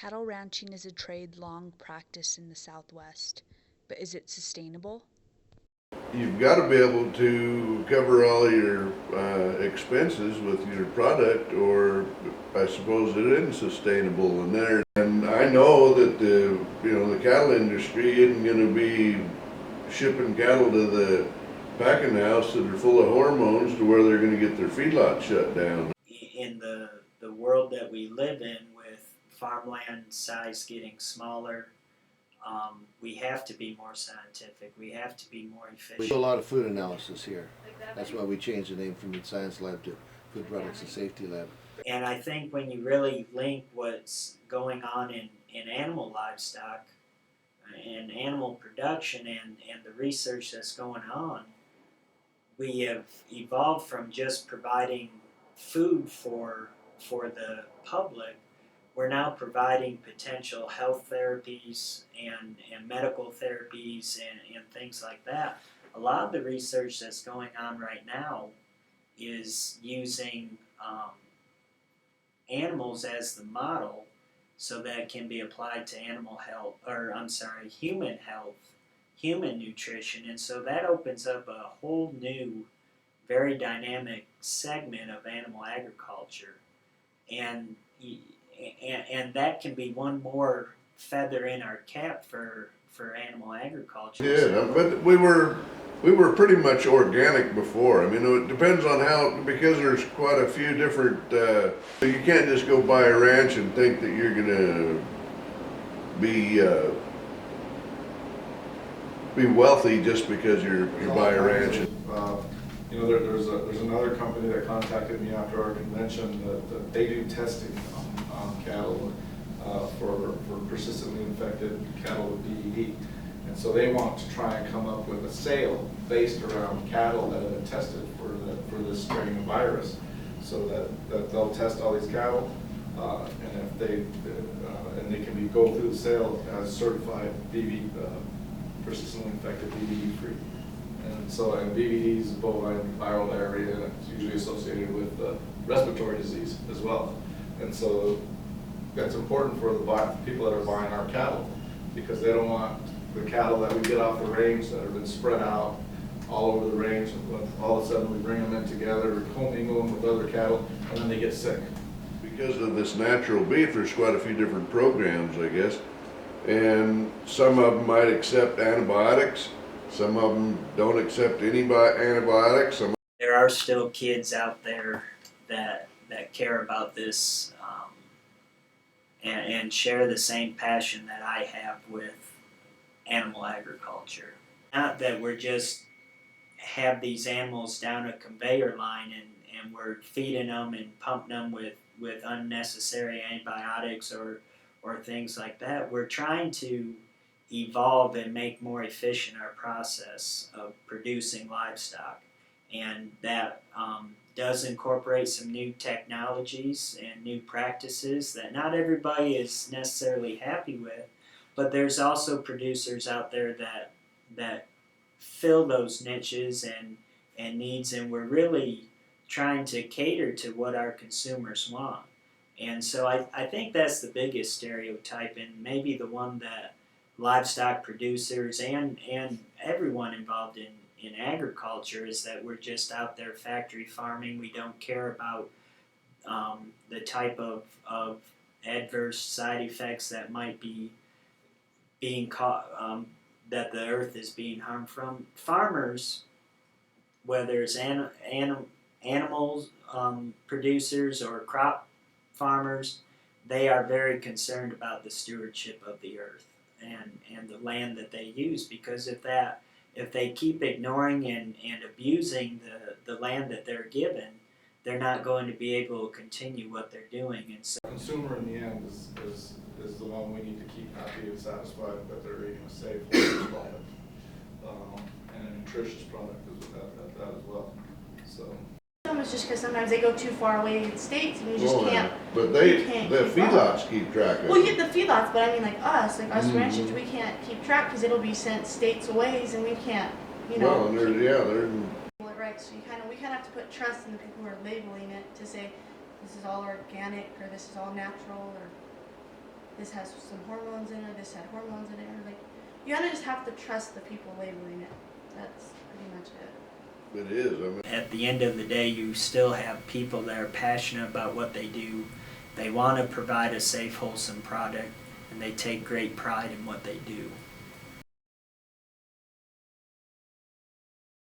Cattle ranching is a trade long practiced in the Southwest, but is it sustainable? You've got to be able to cover all your expenses with your product, or I suppose it isn't sustainable in there. And I know that the cattle industry isn't going to be shipping cattle to the packing house that are full of hormones to where they're going to get their feedlot shut down. In the world that we live in, with farmland size getting smaller, we have to be more scientific. We have to be more We do a efficient. lot of food analysis here. That's why we changed the name from Meat Science Lab to Food Products and Safety Lab. And I think when you really link what's going on in animal livestock and animal production and the research that's going on, we have evolved from just providing food for the public. We're now providing potential health therapies and medical therapies and things like that. A lot of the research that's going on right now is using animals as the model so that it can be applied to animal health, or I'm sorry, human health, human nutrition. And so that opens up a whole new, very dynamic segment of animal agriculture. And and that can be one more feather in our cap for animal agriculture. Yeah, but we were pretty much organic before. I mean, it depends on how, because there's quite a few different. You can't just go buy a ranch and think that you're gonna be be wealthy just because you buy a ranch. There's another company that contacted me after our convention that they do testing on cattle for persistently infected cattle with BDD. And so they want to try and come up with a sale based around cattle that have been tested for this strain of virus, so that they'll test all these cattle, and if they can go through the sale as certified persistently infected BVD free. And so, and BVD is bovine viral diarrhea, and it's usually associated with respiratory disease as well. And so that's important for the people that are buying our cattle, because they don't want the cattle that we get off the range that have been spread out all over the range, and all of a sudden we bring them in together, commingle them with other cattle, and then they get sick. Because of this natural beef, there's quite a few different programs, I guess. And some of them might accept antibiotics, some of them don't accept any antibiotics. There are still kids out there that care about this, and share the same passion that I have with animal agriculture. Not that we're just have these animals down a conveyor line and we're feeding them and pumping them with unnecessary antibiotics or things like that. We're trying to evolve and make more efficient our process of producing livestock. And that does incorporate some new technologies and new practices that not everybody is necessarily happy with, but there's also producers out there that fill those niches and needs, and we're really trying to cater to what our consumers want. And so I think that's the biggest stereotype, and maybe the one that livestock producers and everyone involved in agriculture is that we're just out there factory farming. We don't care about the type of adverse side effects that might be being caught, that the earth is being harmed from. Farmers, whether it's animals producers or crop farmers, they are very concerned about the stewardship of the earth and the land that they use, because if they keep ignoring and abusing the land that they're given, they're not going to be able to continue what they're doing. And so The consumer in the end is the one we need to keep happy and satisfied that they're eating a safe, wholesome product, and a nutritious product at that as well. So. It's just because sometimes they go too far away in states and you just can't. But the feedlots keep track of it. Well, you get the feedlots, but I mean, like us ranchers, we can't keep track because it'll be sent states away, and we can't, Well, and they're right. So we kind of have to put trust in the people who are labeling it to say this is all organic or this is all natural or. this has some hormones in it, this had hormones in it, or like, you kind of just have to trust the people labeling it. That's pretty much it. It is, I mean, At the end of the day, you still have people that are passionate about what they do. They want to provide a safe, wholesome product, and they take great pride in what they do.